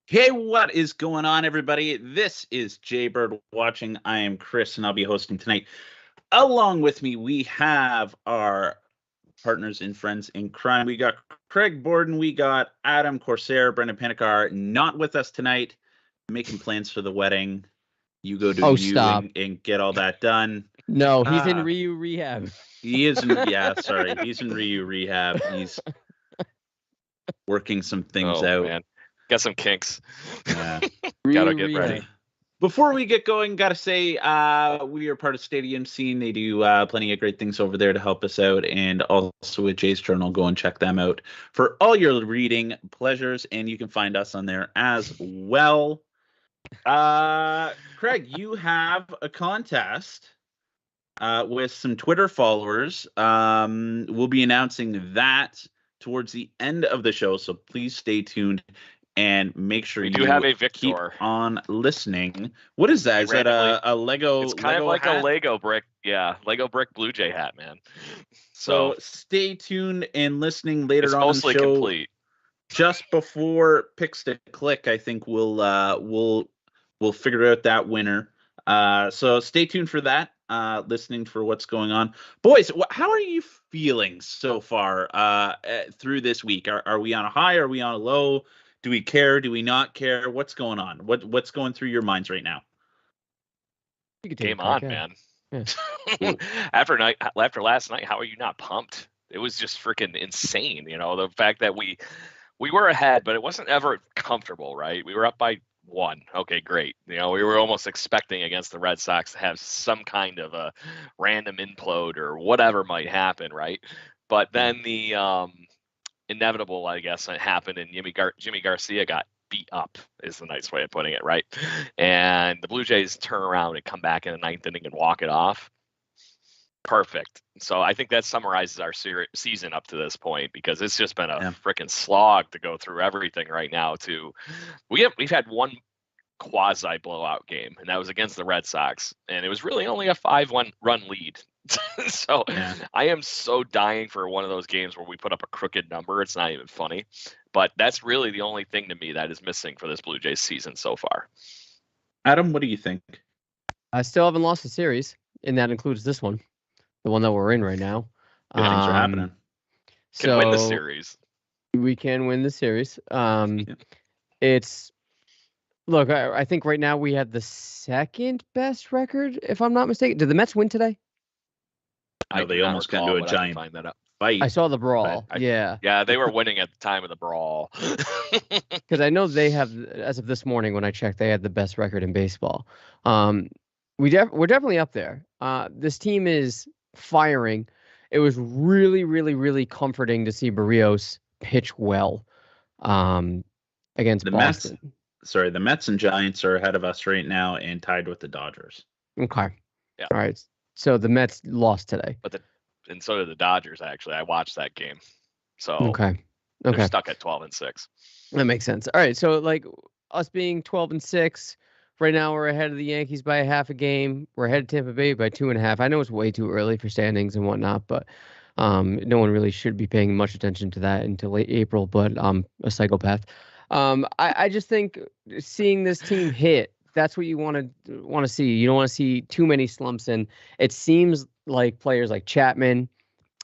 Hey, what is going on, everybody? This is Jaybird Watching. I am Chris, and I'll be hosting tonight. Along with me, we have our partners and friends in crime. We got Craig Borden, we got Adam Corsair, Brendan Panikar, not with us tonight, making plans for the wedding. You go do stop. and get all that done. No, he's in Ryu rehab. He is in, he's in Ryu rehab. He's working some things out. Man. Got some kinks. Yeah. Gotta get ready. Before we get going, gotta say we are part of Stadium Scene. They do plenty of great things over there to help us out, and also with Jay's Journal. Go and check them out for all your reading pleasures, and you can find us on there as well. Craig, you have a contest with some Twitter followers. We'll be announcing that towards the end of the show, so please stay tuned. And make sure you have a keep Victor on listening. What is that? Is that a Lego? It's kind Lego of like hat? a Lego brick. Yeah, Lego brick Blue Jay hat, man. So stay tuned and listening later on in the show. It's mostly complete. Just before picks to click, I think we'll figure out that winner. So stay tuned for that. Listening for what's going on, boys. How are you feeling so far through this week? Are we on a high? Are we on a low? Do we care? Do we not care? What's going on? What's going through your minds right now? Game on, man. Yeah. After last night, how are you not pumped? It was just freaking insane. You know, the fact that we were ahead, but it wasn't ever comfortable, right? We were up by 1. Okay, great. You know, we were almost expecting against the Red Sox to have some kind of a random implode or whatever might happen, right? But then the inevitable, I guess, it happened, and Jimmy Garcia got beat up, is the nice way of putting it, right? And the Blue Jays turn around and come back in the 9th inning and walk it off. Perfect. So I think that summarizes our season up to this point, because it's just been a freaking slog to go through everything right now. We've had one quasi blowout game, and that was against the Red Sox, and it was really only a 5-1 run lead. So I am so dying for one of those games where we put up a crooked number. It's not even funny, but that's really the only thing to me that is missing for this Blue Jays season so far. Adam, what do you think? I still haven't lost a series, and that includes this one, the one that we're in right now. Good things are happening. Can win the series. We can win the series. It's look. I think right now we have the second best record, if I'm not mistaken. Did the Mets win today? No, they almost got into a giant fight. I saw the brawl. Yeah, they were winning at the time of the brawl. Because I know they have, as of this morning when I checked, they had the best record in baseball. We're definitely up there. This team is firing. It was really, really, really comforting to see Barrios pitch well against Boston. The Mets and Giants are ahead of us right now and tied with the Dodgers. Okay. Yeah. All right. So the Mets lost today. And so did the Dodgers, actually. I watched that game. So okay. They're stuck at 12-6. That makes sense. All right. So like us being 12-6, right now we're ahead of the Yankees by a half a game. We're ahead of Tampa Bay by 2.5. I know it's way too early for standings and whatnot, but no one really should be paying much attention to that until late April, but I'm a psychopath. I just think seeing this team hit, that's what you want to see. You don't want to see too many slumps, and it seems like players like Chapman,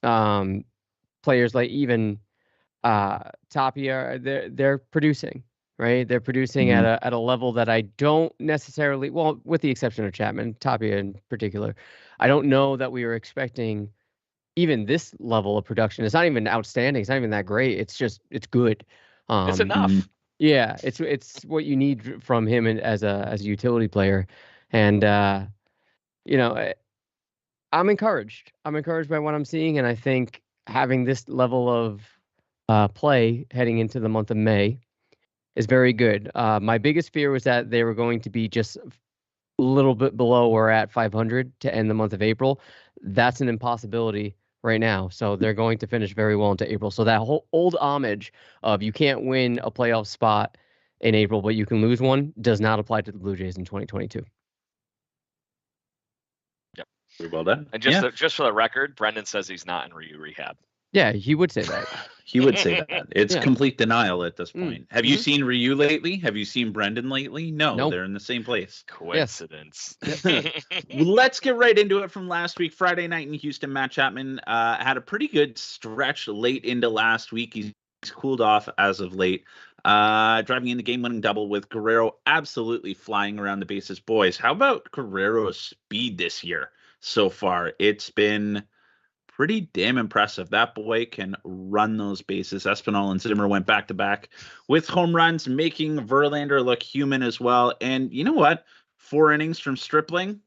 players like even Tapia, they're producing, right? They're producing at a level that I don't necessarily, well, with the exception of Chapman, Tapia in particular, I don't know that we were expecting even this level of production. It's not even outstanding. It's not even that great. It's good. It's enough. Yeah, it's what you need from him as a utility player, and I'm encouraged. I'm encouraged by what I'm seeing, and I think having this level of play heading into the month of May is very good. My biggest fear was that they were going to be just a little bit below or at 500 to end the month of April. That's an impossibility right now. So they're going to finish very well into April. So that whole old homage of you can't win a playoff spot in April, but you can lose one does not apply to the Blue Jays in 2022. Yep. Well done. And just for the record, Brendan says he's not in rehab. Yeah, he would say that. He would say that. It's complete denial at this point. Have you seen Ryu lately? Have you seen Brendan lately? No, Nope. They're in the same place. Coincidence. Well, let's get right into it from last week. Friday night in Houston, Matt Chapman had a pretty good stretch late into last week. He's cooled off as of late. Driving in the game-winning double with Guerrero absolutely flying around the bases. Boys, how about Guerrero's speed this year so far? It's been pretty damn impressive. That boy can run those bases. Espinal and Zimmer went back-to-back with home runs, making Verlander look human as well. And you know what? 4 innings from Stripling.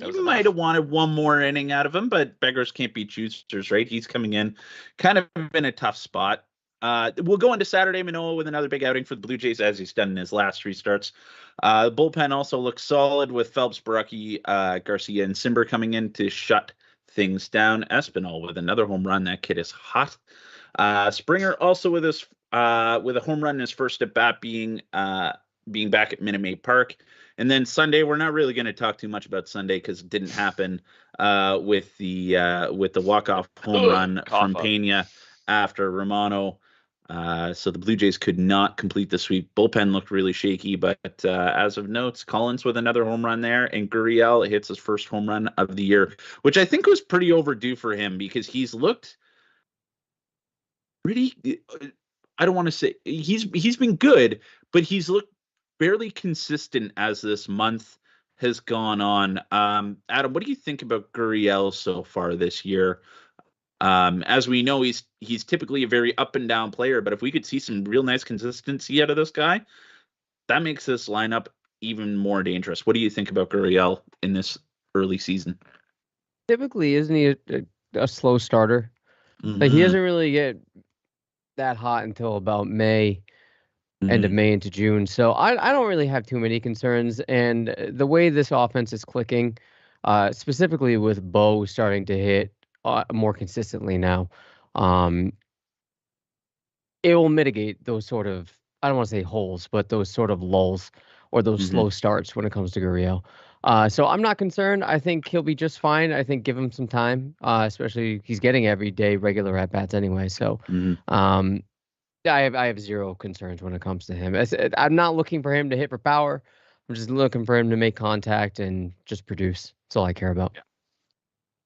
You might have wanted one more inning out of him, but beggars can't be choosers, right? He's coming in kind of in a tough spot. We'll go into Saturday. Manoah with another big outing for the Blue Jays, as he's done in his last 3 starts. The bullpen also looks solid with Phelps, Baraki, Garcia, and Simber coming in to shut things down. Espinal with another home run. That kid is hot. Springer also with a home run in his first at bat, being back at Minute Maid Park. And then Sunday, we're not really going to talk too much about Sunday because it didn't happen with the walk-off home run from Pena after Romano. So the Blue Jays could not complete the sweep. Bullpen looked really shaky, but as of notes, Collins with another home run there, and Gurriel hits his first home run of the year, which I think was pretty overdue for him because he's looked pretty. I don't want to say he's been good, but he's looked fairly consistent as this month has gone on. Adam, what do you think about Gurriel so far this year? As we know, he's typically a very up and down player, but if we could see some real nice consistency out of this guy, that makes this lineup even more dangerous. What do you think about Gurriel in this early season? Typically, isn't he a slow starter? Like, he doesn't really get that hot until about May, end of May into June. So I don't really have too many concerns. And the way this offense is clicking, specifically with Bo starting to hit more consistently now, it will mitigate those sort of, I don't want to say holes, but those sort of lulls or those slow starts when it comes to Gurriel. So I'm not concerned. I think he'll be just fine. I think give him some time, especially he's getting every day regular at-bats anyway. So I have zero concerns when it comes to him. I'm not looking for him to hit for power. I'm just looking for him to make contact and just produce. That's all I care about.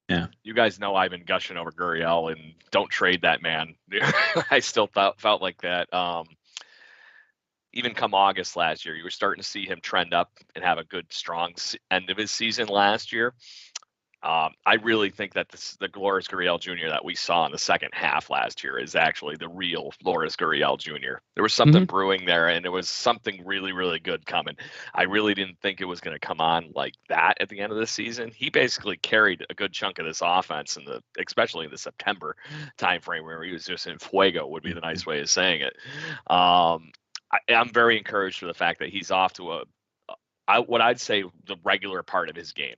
Yeah. You guys know I've been gushing over Gurriel and don't trade that man. I still felt like that. Even come August last year, you were starting to see him trend up and have a good, strong end of his season last year. I really think that the Lourdes Gurriel Jr. that we saw in the second half last year is actually the real Lourdes Gurriel Jr. There was something brewing there, and it was something really, really good coming. I really didn't think it was going to come on like that at the end of the season. He basically carried a good chunk of this offense, especially in the September timeframe where he was just in fuego, would be the nice way of saying it. I'm very encouraged for the fact that he's off to what I'd say the regular part of his game.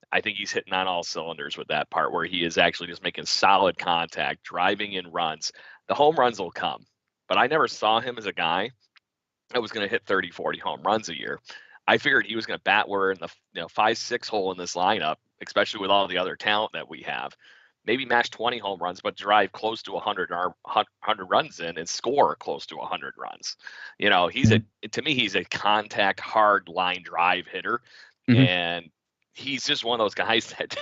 I think he's hitting on all cylinders with that part where he is actually just making solid contact, driving in runs. The home runs will come, but I never saw him as a guy that was going to hit 30, 40 home runs a year. I figured he was going to bat where in the 5-6 hole in this lineup, especially with all the other talent that we have. Maybe match 20 home runs, but drive close to 100 runs in and score close to 100 runs. You know, to me, he's a contact, hard line drive hitter. And he's just one of those guys that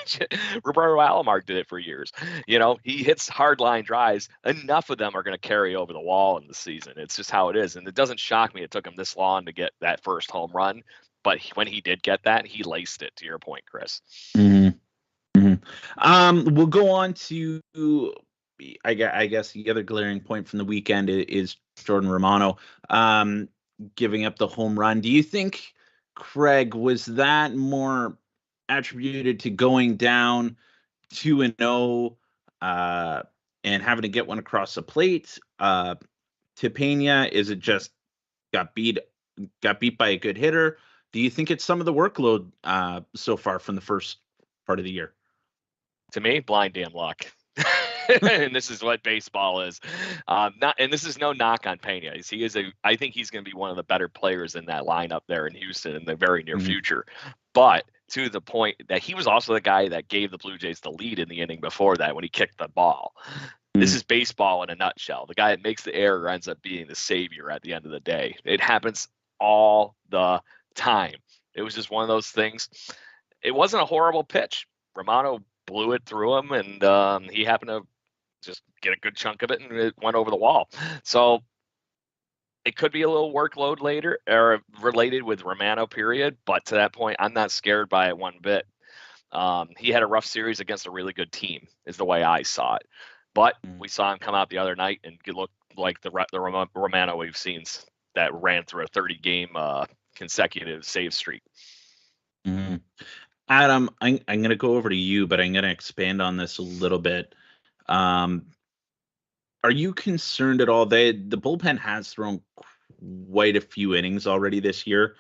Roberto Alomar did it for years. You know, he hits hard line drives. Enough of them are going to carry over the wall in the season. It's just how it is. And it doesn't shock me it took him this long to get that first home run. But when he did get that, he laced it, to your point, Chris. We'll go on to, I guess the other glaring point from the weekend is Jordan Romano giving up the home run. Do you think, Craig, was that more attributed to going down 2-0 and having to get one across the plate to Pena? Is it just got beat by a good hitter? Do you think it's some of the workload so far from the first part of the year? To me, blind damn luck. And this is what baseball is. And this is no knock on Pena. I think he's going to be one of the better players in that lineup there in Houston in the very near future. But to the point that he was also the guy that gave the Blue Jays the lead in the inning before that when he kicked the ball. This is baseball in a nutshell. The guy that makes the error ends up being the savior at the end of the day. It happens all the time. It was just one of those things. It wasn't a horrible pitch. Romano blew it through him, and he happened to just get a good chunk of it, and it went over the wall. So it could be a little workload later or related with Romano, period. But to that point, I'm not scared by it one bit. He had a rough series against a really good team, is the way I saw it. But we saw him come out the other night and look like the Romano we've seen that ran through a 30-game consecutive save streak. Mm-hmm. Adam, I'm going to go over to you, but I'm going to expand on this a little bit. Are you concerned at all? The bullpen has thrown quite a few innings already this year.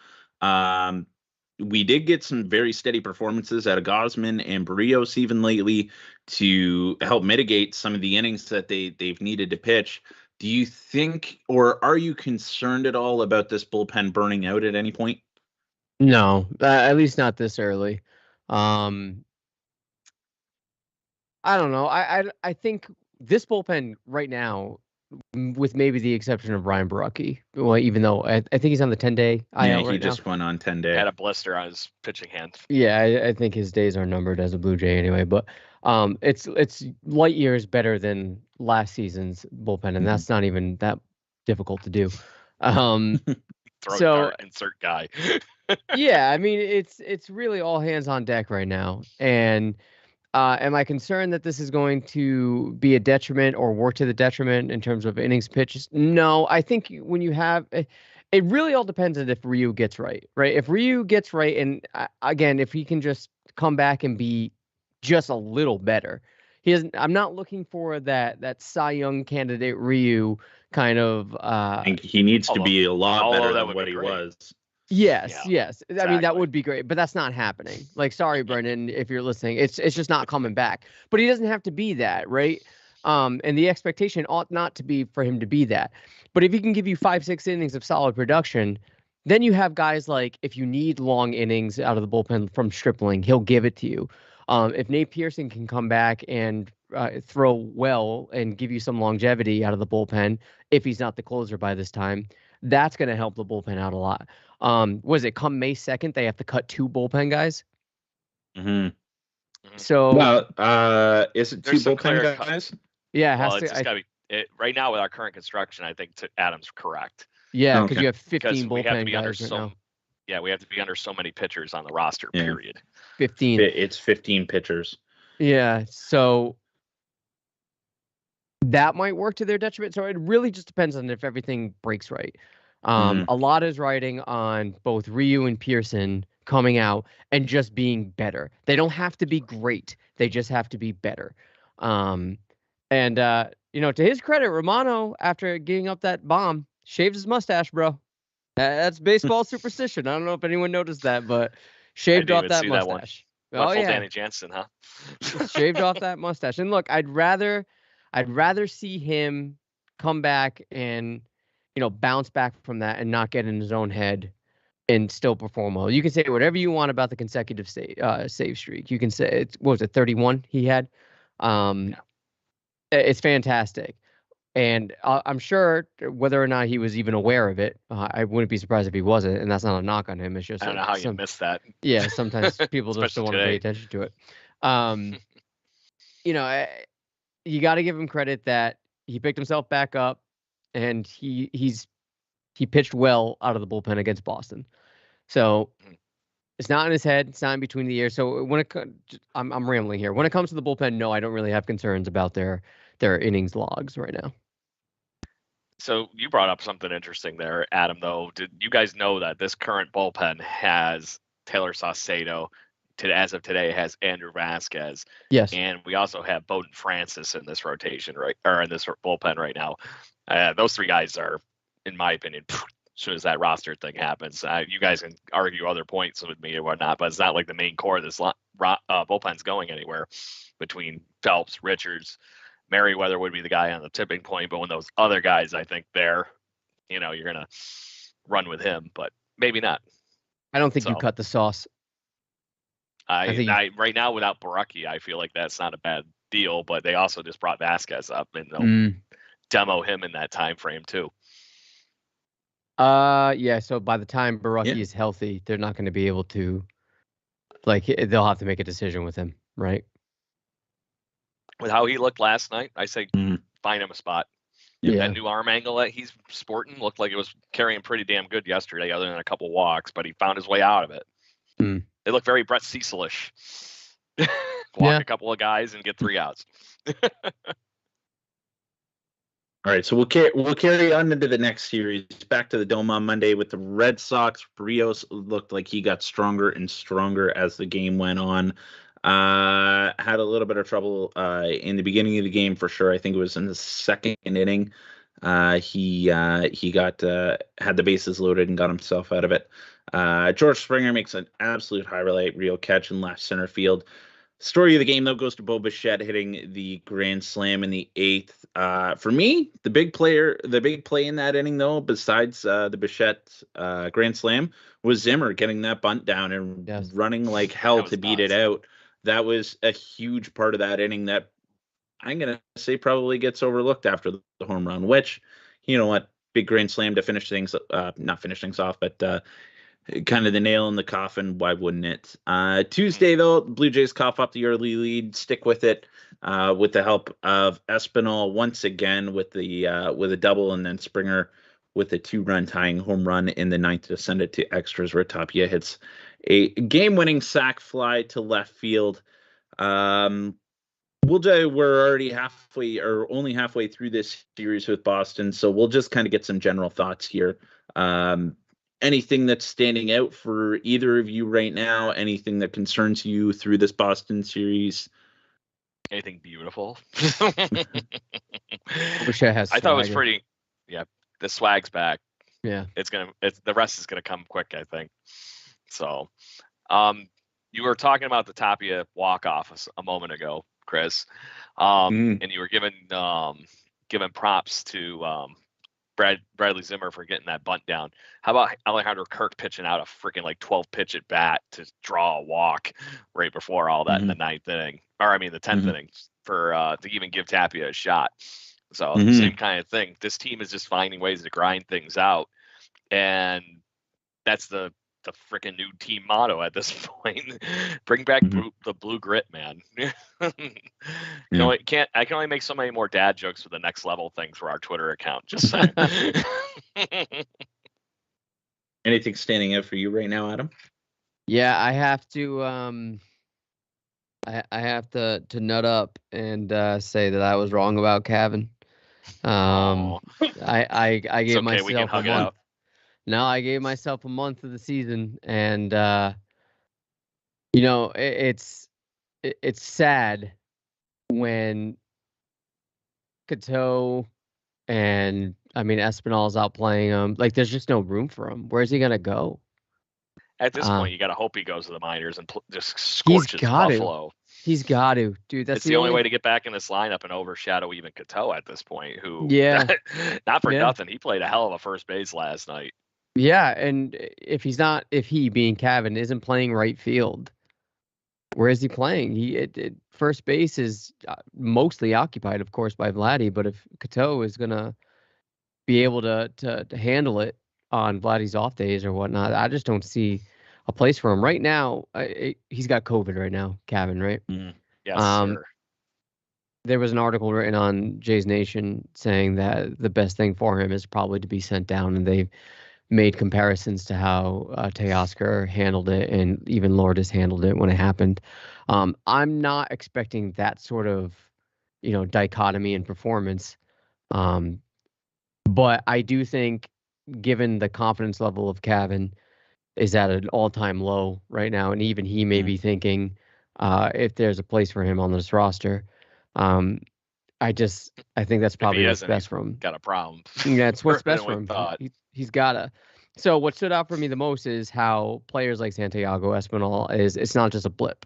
We did get some very steady performances out of Gausman and Barrios even lately to help mitigate some of the innings that they've needed to pitch. Do you think, or are you concerned at all about this bullpen burning out at any point? No, at least not this early. I don't know. I think this bullpen right now, with maybe the exception of Ryan Baracchi, well, even though I think he's on the 10-day IL he just went on 10-day. Had a blister on his pitching hand. Yeah, I think his days are numbered as a Blue Jay anyway. But it's light years better than last season's bullpen, and that's not even that difficult to do. Dart, insert guy. Yeah, I mean it's really all hands on deck right now, and. Am I concerned that this is going to be a detriment or work to the detriment in terms of innings pitches? No, I think when you have it really all depends on if Ryu gets right? If Ryu gets right, and again, if he can just come back and be just a little better, I'm not looking for that Cy Young candidate Ryu kind of. I think he needs to be a lot better than what he was. Yes. Exactly. I mean, that would be great, but that's not happening. Like, sorry, Brendan, if you're listening, it's just not coming back. But he doesn't have to be that, right? And the expectation ought not to be for him to be that. But if he can give you 5-6 innings of solid production, then you have guys like, if you need long innings out of the bullpen from Stripling, he'll give it to you. If Nate Pearson can come back and throw well and give you some longevity out of the bullpen, if he's not the closer by this time, that's going to help the bullpen out a lot. Was it come May 2nd? They have to cut 2 bullpen guys. Mm-hmm. So, well, is it 2 bullpen guys? Yeah, it has well, to. It's gotta be right now with our current construction. I think Adam's correct. Yeah, because you have 15 bullpen guys right now. Yeah, we have to be under so many pitchers on the roster. Period. 15. It's 15 pitchers. Yeah, so that might work to their detriment. So it really just depends on if everything breaks right. A lot is riding on both Ryu and Pearson coming out and just being better. They don't have to be great. They just have to be better. And to his credit, Romano, after getting up that bomb, shaved his mustache, bro. That's baseball superstition. I don't know if anyone noticed that, but shaved off that mustache. Oh yeah, Danny Jansen, huh? Shaved off that mustache. And look, I'd rather see him come back and bounce back from that and not get in his own head and still perform well. You can say whatever you want about the consecutive save streak. You can say what was it, 31 he had? It's fantastic. And I'm sure whether or not he was even aware of it, I wouldn't be surprised if he wasn't. And that's not a knock on him. It's just I don't know how you missed that. Yeah, sometimes people just don't want to pay attention to it. You got to give him credit that he picked himself back up, and he pitched well out of the bullpen against Boston. So it's not in his head. It's not in between the ears. So I'm rambling here. When it comes to the bullpen, no, I don't really have concerns about their innings logs right now. So you brought up something interesting there, Adam, though. Did you guys know that this current bullpen has Taylor Saucedo, as of today, has Andrew Vasquez? Yes. And we also have Bowden Francis in this rotation, right? Or in this bullpen right now. Those 3 guys are, in my opinion, as soon as that roster thing happens, you guys can argue other points with me or whatnot, but it's not like the main core of this bullpen's going anywhere between Phelps, Richards. Merriweather would be the guy on the tipping point, but when those other guys, I think you're going to run with him, but maybe not. I don't think you cut the sauce. I right now without Baraki, I feel like that's not a bad deal. But they also just brought Vasquez up, and they'll demo him in that time frame too. Yeah. So by the time Baraki is healthy, they're not going to be able to. Like, they'll have to make a decision with him, right? With how he looked last night, I say find him a spot. That new arm angle that he's sporting looked like it was carrying pretty damn good yesterday, other than a couple walks, but he found his way out of it. They look very Brett Cecil-ish. Walk a couple of guys and get 3 outs. All right, so we'll carry on into the next series. Back to the Dome on Monday with the Red Sox. Rios looked like he got stronger and stronger as the game went on. Had a little bit of trouble in the beginning of the game for sure. I think it was in the second inning. He got had the bases loaded and got himself out of it. George Springer makes an absolute highlight reel catch in left center field. Story of the game, though, goes to Bo Bichette hitting the grand slam in the 8th. For me, the big play in that inning, though, besides the Bichette grand slam, was Zimmer getting that bunt down and running like hell to beat it out. That was a huge part of that inning that I'm going to say probably gets overlooked after the home run, which, you know what, big grand slam to finish things, not finish things off, but kind of the nail in the coffin. Why wouldn't it? Tuesday, though, Blue Jays cough up the early lead, stick with it with the help of Espinal once again with a double, and then Springer with a 2-run tying home run in the 9th to send it to extras, where Tapia hits a game-winning sac fly to left field. We're already only halfway through this series with Boston, so we'll just kind of get some general thoughts here. Anything that's standing out for either of you right now? Anything that concerns you through this Boston series? Anything beautiful? I wish I had. I thought it was pretty. Yeah, the swag's back. Yeah, the rest is gonna come quick, I think. So, you were talking about the Tapia walk-off a moment ago, Chris, and you were giving props to Bradley Zimmer for getting that bunt down. How about Alejandro Kirk pitching out a freaking 12-pitch at bat to draw a walk right before all that in the 9th inning, or the 10th inning, for to even give Tapia a shot. So same kind of thing. This team is just finding ways to grind things out, and that's the freaking new team motto at this point. Bring back the blue grit, man. I can only make so many more dad jokes for the next level things for our Twitter account. Just saying. Anything standing out for you right now, Adam? Yeah, I have to I have to nut up and say that I was wrong about Cavan. I gave myself a month. No, I gave myself a month of the season, and it's sad when Cato and Espinal's out playing him. Like, there's just no room for him. Where's he gonna go? At this point, you gotta hope he goes to the minors and just scorches Buffalo. He's got to, dude. That's the only way to get back in this lineup and overshadow even Cato at this point. Who, not for nothing, he played a hell of a first base last night. Yeah, and if he being Cavan isn't playing right field, where is he playing? First base is mostly occupied, of course, by Vladdy. But if Cato is gonna be able to handle it on Vladdy's off days or whatnot, I just don't see a place for him right now. He's got COVID right now, Cavan, right? Yes, sir. There was an article written on Jays Nation saying that the best thing for him is probably to be sent down, and they've made comparisons to how Teoscar handled it, and even Lourdes handled it when it happened. I'm not expecting that sort of, dichotomy in performance. But I do think, given the confidence level of Cavan is at an all-time low right now, and even he may be thinking if there's a place for him on this roster. I think that's probably what's best for him. Got a problem. Yeah, it's what's best for him. He's gotta. So what stood out for me the most is how players like Santiago Espinal it's not just a blip.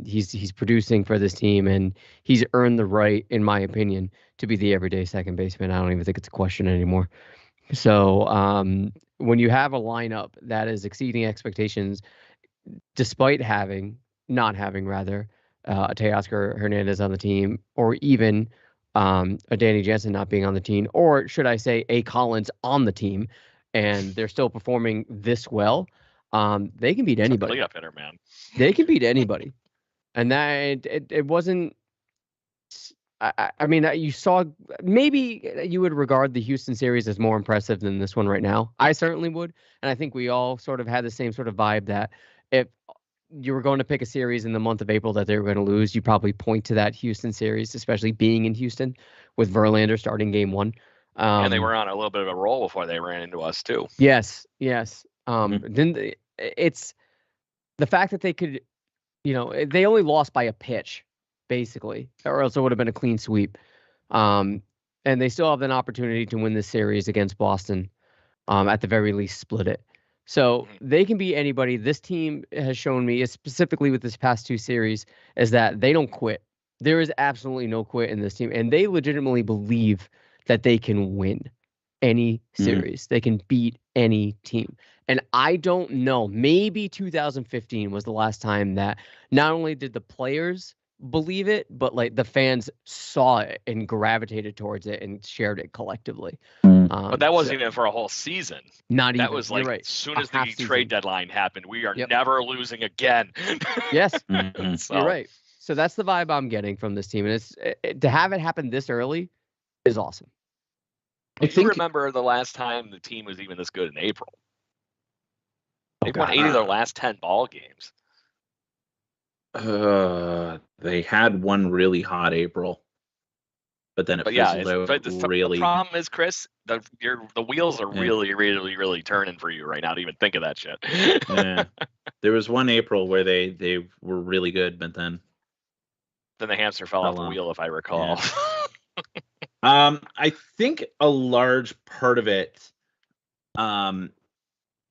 He's producing for this team, and he's earned the right, in my opinion, to be the everyday second baseman. I don't even think it's a question anymore. So when you have a lineup that is exceeding expectations, despite not having rather, a Teoscar Hernandez on the team, or even a Danny Jansen not being on the team, or should I say a Collins on the team, and they're still performing this well, they can beat anybody. Playoff hitter, man. They can beat anybody. And that it wasn't. I mean, you saw, maybe you would regard the Houston series as more impressive than this one right now. I certainly would. And I think we all sort of had the same sort of vibe that if you were going to pick a series in the month of April that they were going to lose, you probably point to that Houston series, especially being in Houston with Verlander starting game 1. And they were on a little bit of a roll before they ran into us too. Yes. Then it's the fact that they could, they only lost by a pitch, basically, or else it would have been a clean sweep. And they still have an opportunity to win this series against Boston. At the very least, split it. So they can beat anybody. This team has shown me, specifically with this past 2 series, is that they don't quit. There is absolutely no quit in this team, and they legitimately believe that they can win any series. They can beat any team. And I don't know, maybe 2015 was the last time that not only did the players believe it, but like the fans saw it and gravitated towards it and shared it collectively. But that wasn't even for a whole season. Not even. That was like, right. As soon as the trade deadline happened, we are never losing again. Yes. So, you're right. So that's the vibe I'm getting from this team. And to have it happen this early is awesome. I think, remember the last time the team was even this good in April. They won 8 of their last 10 ball games. They had one really hot April, but then it fizzled out. The problem is, Chris, the wheels are really turning for you right now to even think of that shit. Yeah. There was one April where they were really good, but then the hamster fell off the wheel, if I recall. Yeah. I think a large part of it,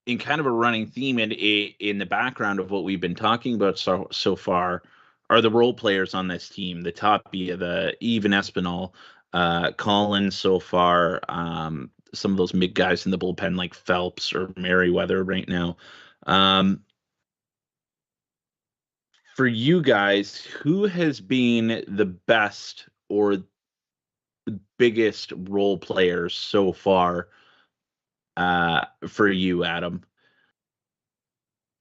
in kind of a running theme and in the background of what we've been talking about so far, are the role players on this team. The Tapia, even Espinal, Collins so far, some of those mid guys in the bullpen like Phelps or Merriweather right now. For you guys, who has been the best or the biggest role players so far for you, Adam?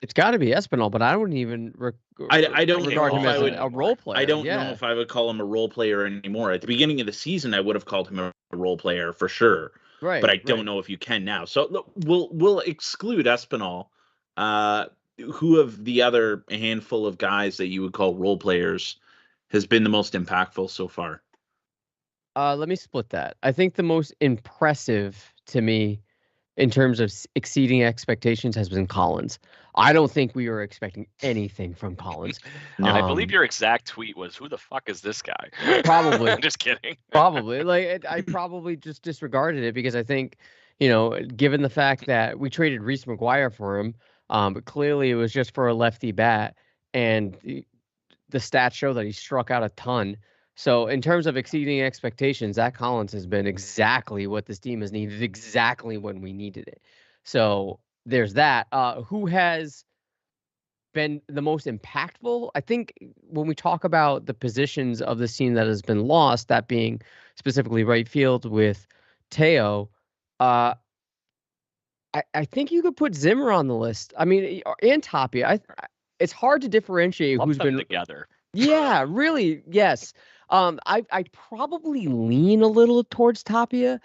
It's got to be Espinal, but I wouldn't even I don't regard him as a role player. I don't know if I would call him a role player anymore. At the beginning of the season, I would have called him a role player for sure. Right. But I don't know if you can now. So look, we'll exclude Espinal. Who of the other handful of guys that you would call role players has been the most impactful so far? Let me split that. I think the most impressive to me in terms of exceeding expectations has been Collins. I don't think we were expecting anything from Collins. No. I believe your exact tweet was, "Who the fuck is this guy?" Probably. I'm just kidding. Probably. I probably just disregarded it because I think, given the fact that we traded Reese McGuire for him, but clearly it was just for a lefty bat, and the stats show that he struck out a ton. So in terms of exceeding expectations, Zach Collins has been exactly what this team has needed, exactly when we needed it. So there's that. Who has been the most impactful? I think when we talk about the positions of this team that has been lost, that being specifically right field with Teo, I think you could put Zimmer on the list. I mean, and Tapia. It's hard to differentiate who's been together. Yeah, really. Yes. I probably lean a little towards Tapia,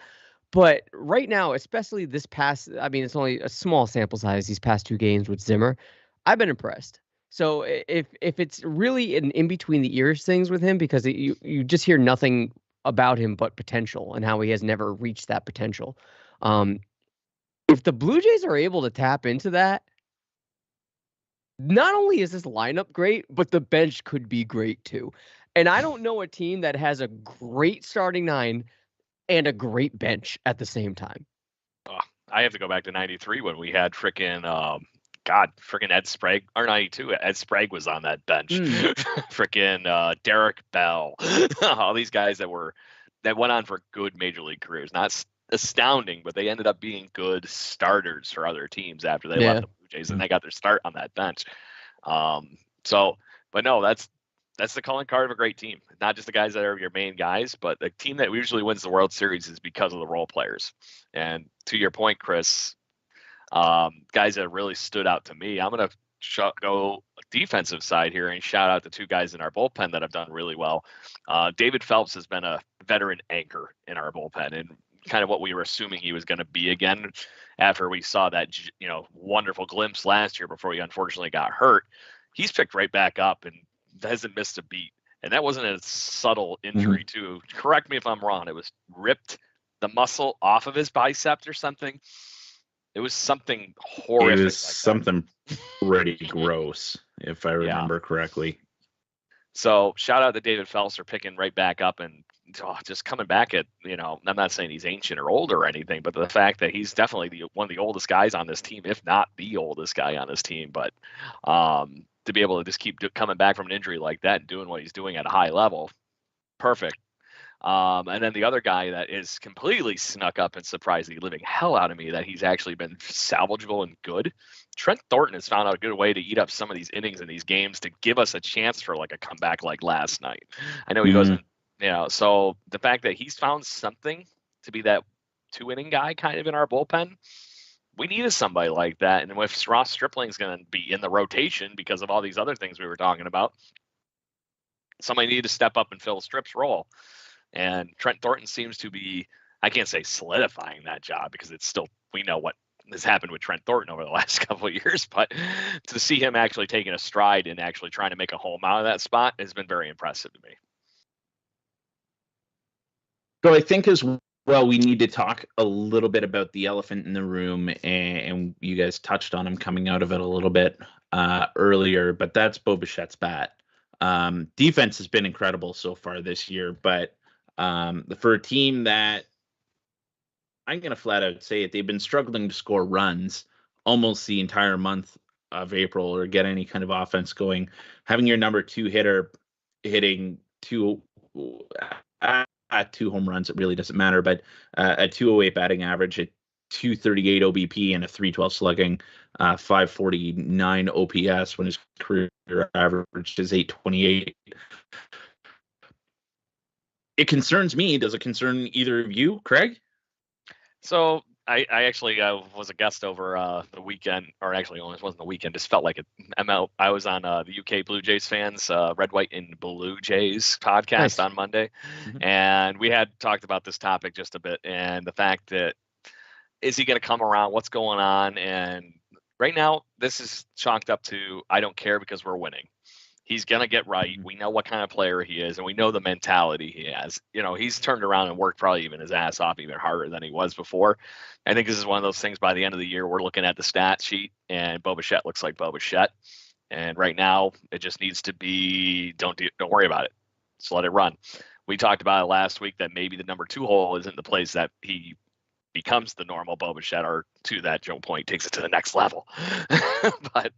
but right now, especially this past, I mean, it's only a small sample size, these past 2 games with Zimmer, I've been impressed. So if it's really an in between the ears things with him, because you just hear nothing about him but potential and how he has never reached that potential. If the Blue Jays are able to tap into that, not only is this lineup great, but the bench could be great too. And I don't know a team that has a great starting 9 and a great bench at the same time. I have to go back to 93 when we had frickin' Ed Sprague, or 92. Ed Sprague was on that bench. Frickin' Derek Bell. All these guys that went on for good major league careers. Not astounding, but they ended up being good starters for other teams after they left the Blue Jays, and they got their start on that bench. But no, that's the calling card of a great team. Not just the guys that are your main guys, but the team that usually wins the World Series is because of the role players. And to your point, Chris, guys that really stood out to me, I'm going to go defensive side here and shout out the two guys in our bullpen that have done really well. David Phelps has been a veteran anchor in our bullpen, and kind of what we were assuming he was going to be again after we saw that wonderful glimpse last year before he unfortunately got hurt. He's picked right back up and hasn't missed a beat. And that wasn't a subtle injury, too. Correct me if I'm wrong. It was ripped the muscle off of his bicep or something. It was something horrific. It was something pretty gross, if I remember correctly. So shout out to David Phelps for picking right back up and just coming back at, I'm not saying he's ancient or old or anything, but the fact that he's definitely one of the oldest guys on this team, if not the oldest guy on this team. But to be able to just keep coming back from an injury like that and doing what he's doing at a high level, perfect. And then the other guy that is completely snuck up and surprised the living hell out of me that he's actually been salvageable and good. Trent Thornton has found out a good way to eat up some of these innings in these games to give us a chance for like a comeback like last night. I know he wasn't, so the fact that he's found something to be that 2-inning guy kind of in our bullpen, we needed somebody like that. And if Ross Stripling's going to be in the rotation because of all these other things we were talking about, somebody needed to step up and fill Strip's role. And Trent Thornton seems to be, I can't say solidifying that job because it's still, we know what has happened with Trent Thornton over the last couple of years, but to see him actually taking a stride and actually trying to make a home out of that spot has been very impressive to me. So I think as well, we need to talk a little bit about the elephant in the room, and you guys touched on him coming out of it a little bit earlier, but that's Bo Bichette's bat. Defense has been incredible so far this year, but for a team that, I'm going to flat out say it, they've been struggling to score runs almost the entire month of April or get any kind of offense going. Having your number 2 hitter hitting 2 home runs, it really doesn't matter, but a 208 batting average, a 238 OBP, and a 312 slugging, 549 OPS when his career average is 828. It concerns me. Does it concern either of you, Craig? So I actually was a guest over the weekend, or actually it wasn't the weekend. Just felt like it. I was on the UK Blue Jays fans, Red, White, and Blue Jays podcast on Monday, and we had talked about this topic just a bit, and the fact that is he going to come around? What's going on? And right now, this is chalked up to I don't care because we're winning. He's going to get right. We know what kind of player he is, and we know the mentality he has. He's turned around and worked probably even his ass off even harder than he was before. I think this is one of those things by the end of the year, we're looking at the stat sheet, and Bo Bichette looks like Bo Bichette. And right now, it just needs to be don't worry about it. Just let it run. We talked about it last week that maybe the number 2 hole isn't the place that he becomes the normal Bo Bichette, or to that Joe point, takes it to the next level. But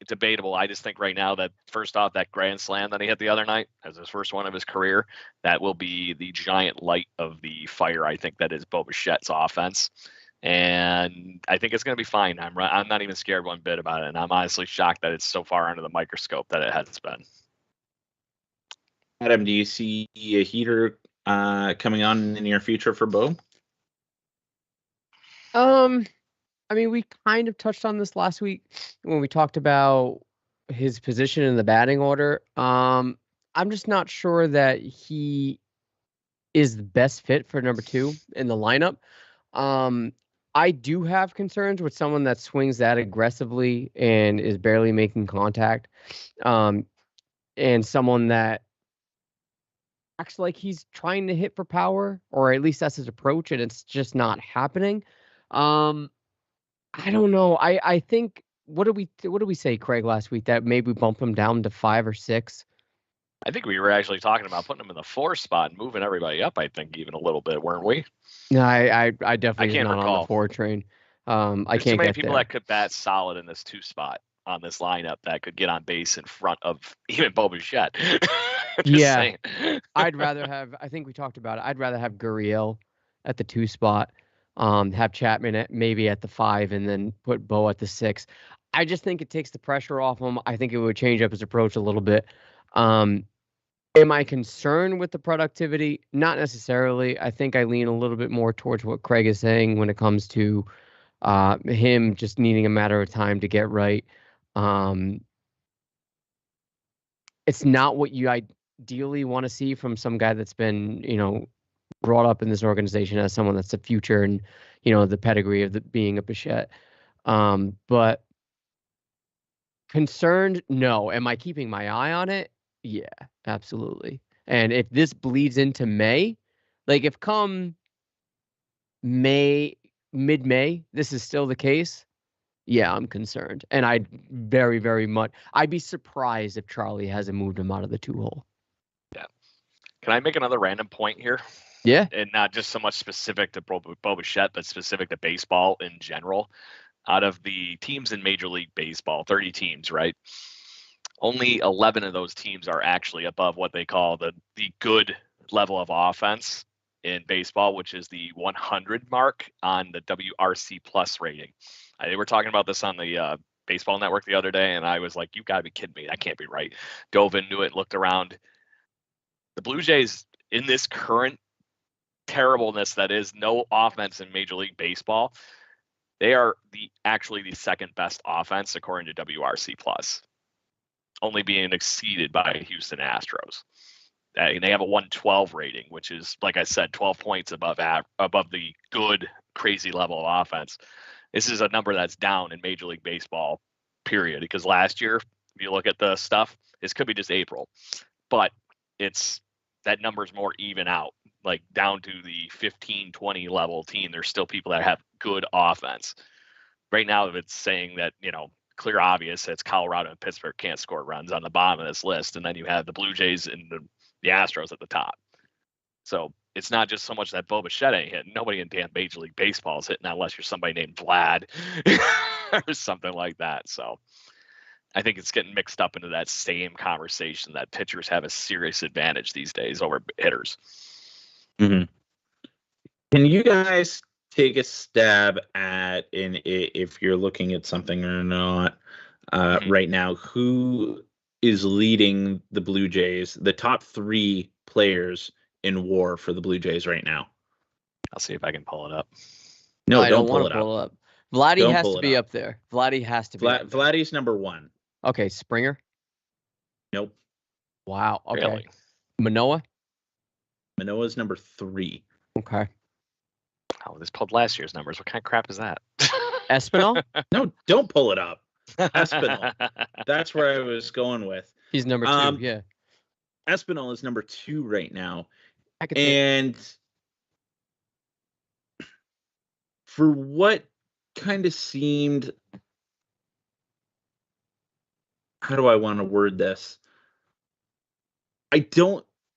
debatable. I just think right now that first off, that grand slam that he hit the other night as his first one of his career, that will be the giant light of the fire. I think that is Bo Bichette's offense, and I think it's going to be fine. I'm not even scared one bit about it, and I'm honestly shocked that it's so far under the microscope that it has been. Adam, do you see a heater coming on in the near future for Bo? I mean, we kind of touched on this last week when we talked about his position in the batting order. I'm just not sure that he is the best fit for number 2 in the lineup. I do have concerns with someone that swings that aggressively and is barely making contact, and someone that acts like he's trying to hit for power, or at least that's his approach, and it's just not happening. I don't know. I think what did we say, Craig, last week, that maybe bump him down to 5 or 6? I think we were actually talking about putting him in the 4 spot and moving everybody up. I think even a little bit, weren't we? No, I definitely can't recall. On the 4 train. I can't. Too many people that could bat solid in this 2 spot on this lineup that could get on base in front of even Bo Bichette. Yeah, I'd rather have. I think we talked about it. I'd rather have Gurriel at the 2 spot. Have Chapman maybe at the 5, and then put Bo at the 6. I just think it takes the pressure off him. I think it would change up his approach a little bit. Am I concerned with the productivity? Not necessarily. I think I lean a little bit more towards what Craig is saying when it comes to him just needing a matter of time to get right. It's not what you ideally want to see from some guy that's been, brought up in this organization as someone that's the future and, the pedigree of being a Bichette. But concerned, no. Am I keeping my eye on it? Yeah, absolutely. And if this bleeds into May, like if come mid-May, this is still the case, yeah, I'm concerned. And I'd be surprised if Charlie hasn't moved him out of the 2-hole. Yeah. Can I make another random point here? Yeah. And not just so much specific to Bo Bichette, but specific to baseball in general. Out of the teams in Major League Baseball, 30 teams, right? Only 11 of those teams are actually above what they call the good level of offense in baseball, which is the 100 mark on the WRC plus rating. They were talking about this on the Baseball Network the other day, and I was like, you got to be kidding me. That can't be right. Dove into it, looked around. The Blue Jays, in this current terribleness that is no offense in Major League Baseball, they are actually the second best offense according to WRC plus, only being exceeded by Houston Astros. And they have a 112 rating, which is, like I said, 12 points above the good, crazy level of offense. This is a number that's down in Major League Baseball, period. Because last year, if you look at the stuff, this could be just April, but that number's more even out, like down to the 15, 20 level team. There's still people that have good offense. Right now, it's saying that, clear obvious, it's Colorado and Pittsburgh can't score runs on the bottom of this list. And then you have the Blue Jays and the Astros at the top. So it's not just so much that Bo Bichette ain't hitting. Nobody in damn Major League Baseball is hitting unless you're somebody named Vlad or something like that. So I think it's getting mixed up into that same conversation that pitchers have a serious advantage these days over hitters. Mm-hmm. Can you guys take a stab at, if you're looking at something or not, right now, who is leading the Blue Jays, the top 3 players in WAR for the Blue Jays right now? I'll see if I can pull it up. No, I don't want to pull it up. Vladdy has to be up there. Vladdy has to be up there. Vladdy's number 1. Okay, Springer? Nope. Wow, okay. Really? Manoah? Manoah's number 3. Okay. Oh, this pulled last year's numbers. What kind of crap is that? Espinal? No, don't pull it up. Espinal. That's where I was going with. He's number 2, yeah. Espinal is number 2 right now. For what kind of seemed, how do I want to word this?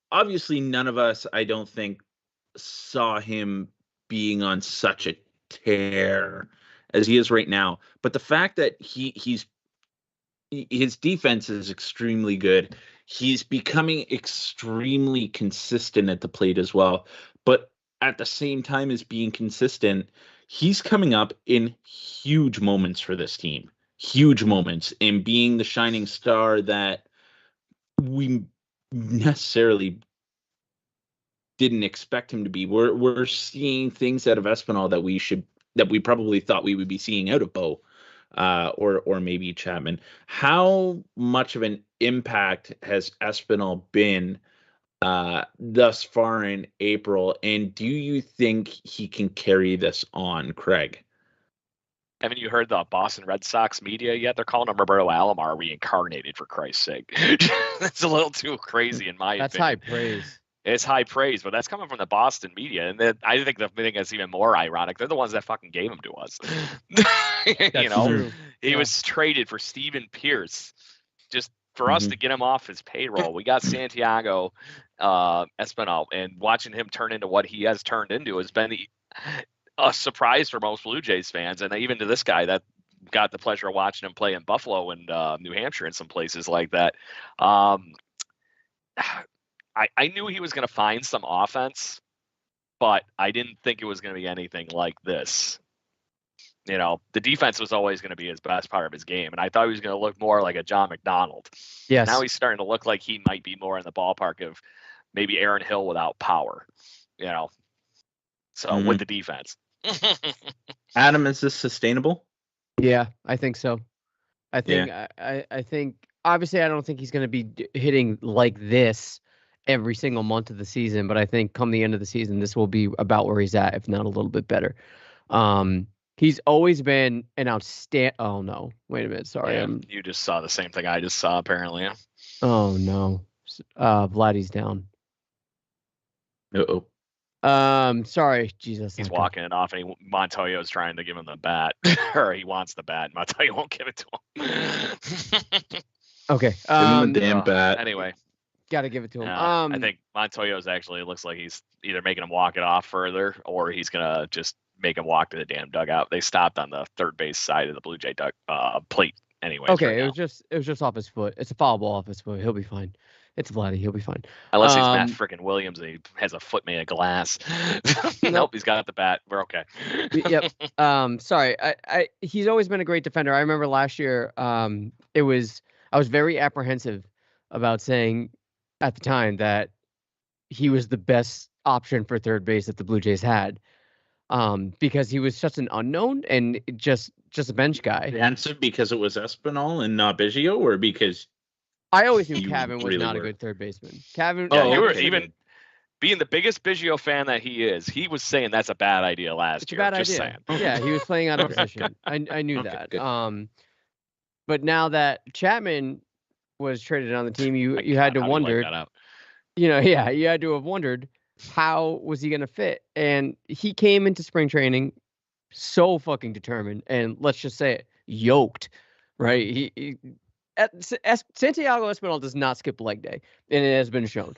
Obviously none of us, I don't think, saw him being on such a tear as he is right now. But the fact that his defense is extremely good. He's becoming extremely consistent at the plate as well. But at the same time as being consistent, he's coming up in huge moments for this team. Huge moments, and being the shining star that we necessarily didn't expect him to be. We're seeing things out of Espinal that we probably thought we would be seeing out of Bo, or maybe Chapman. How much of an impact has Espinal been thus far in April, and do you think he can carry this on, Craig? Haven't you heard the Boston Red Sox media yet? They're calling him Roberto Alomar reincarnated, for Christ's sake. That's a little too crazy in my opinion. That's high praise. It's high praise, but that's coming from the Boston media. And I think the thing that's even more ironic, they're the ones that fucking gave him to us. True. He was traded for Steven Pierce just for us to get him off his payroll. We got Santiago Espinal, and watching him turn into what he has turned into has been a surprise for most Blue Jays fans. And even to this guy that got the pleasure of watching him play in Buffalo and New Hampshire and some places like that. I knew he was going to find some offense, but I didn't think it was going to be anything like this. the defense was always going to be his best part of his game. And I thought he was going to look more like a John McDonald. Yes. Now he's starting to look like he might be more in the ballpark of maybe Aaron Hill without power, So with the defense. Adam, is this sustainable? Yeah, I think so. I think I think obviously I don't think he's going to be hitting like this every single month of the season, but I think come the end of the season, this will be about where he's at, if not a little bit better. He's always been an outstanding. Oh no! Wait a minute. Sorry, you just saw the same thing I just saw. Apparently. Oh no! Vladdy's down. Sorry, Jesus. He's walking it off, and Montoya's trying to give him the bat, or he wants the bat. Montoya won't give it to him. Okay. Give him the damn bat. Anyway. Got to give it to him. I think Montoya's actually looks like he's either making him walk it off further, or he's gonna just make him walk to the damn dugout. They stopped on the third base side of the Blue Jay plate anyway. Okay, it was just off his foot. It's a foul ball off his foot. He'll be fine. It's Vladdy. He'll be fine. Unless he's Matt freaking Williams and he has a foot made of glass. Nope, he's got the bat. We're okay. Yep. Sorry. He's always been a great defender. I remember last year. I was very apprehensive about saying at the time that he was the best option for third base that the Blue Jays had, because he was such an unknown and just a bench guy. The answer because it was Espinal and not Biggio, or because I always knew Cavan was not a good third baseman. Cavan, you were even being the biggest Biggio fan that he is. He was saying that's a bad idea last year. It's a bad idea. Saying. Yeah, he was playing out of position. I knew that. Good. But now that Chapman was traded on the team, you had to wonder, you had to have wondered how was he going to fit. And he came into spring training so fucking determined, and let's just say it, yoked, right? Santiago Espinal does not skip leg day, and it has been shown.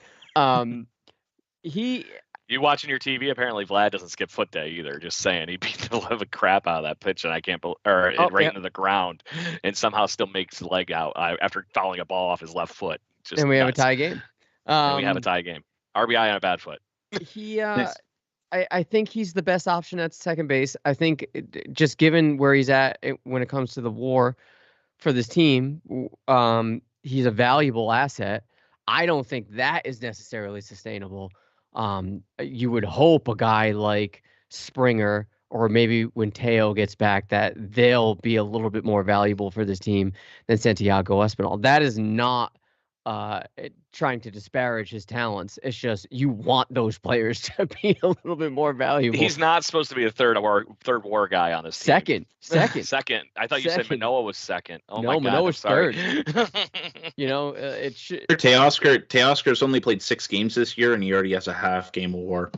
You watching your TV? Apparently, Vlad doesn't skip foot day either. Just saying, he beat the living crap out of that pitch, and I can't believe, into the ground, and somehow still makes the leg out after fouling a ball off his left foot. And we have a tie game. And we have a tie game. RBI on a bad foot. I think he's the best option at second base. I think just given where he's at when it comes to the WAR for this team, he's a valuable asset. I don't think that is necessarily sustainable. You would hope a guy like Springer, or maybe when Teo gets back, that they'll be a little bit more valuable for this team than Santiago Espinal. That is not trying to disparage his talents. It's just you want those players to be a little bit more valuable. He's not supposed to be a third WAR guy on this team. Second. I thought you said Manoah was second. Oh no, my God, Manoah's third. It should. Teoscar's only played 6 games this year, and he already has a half game of WAR.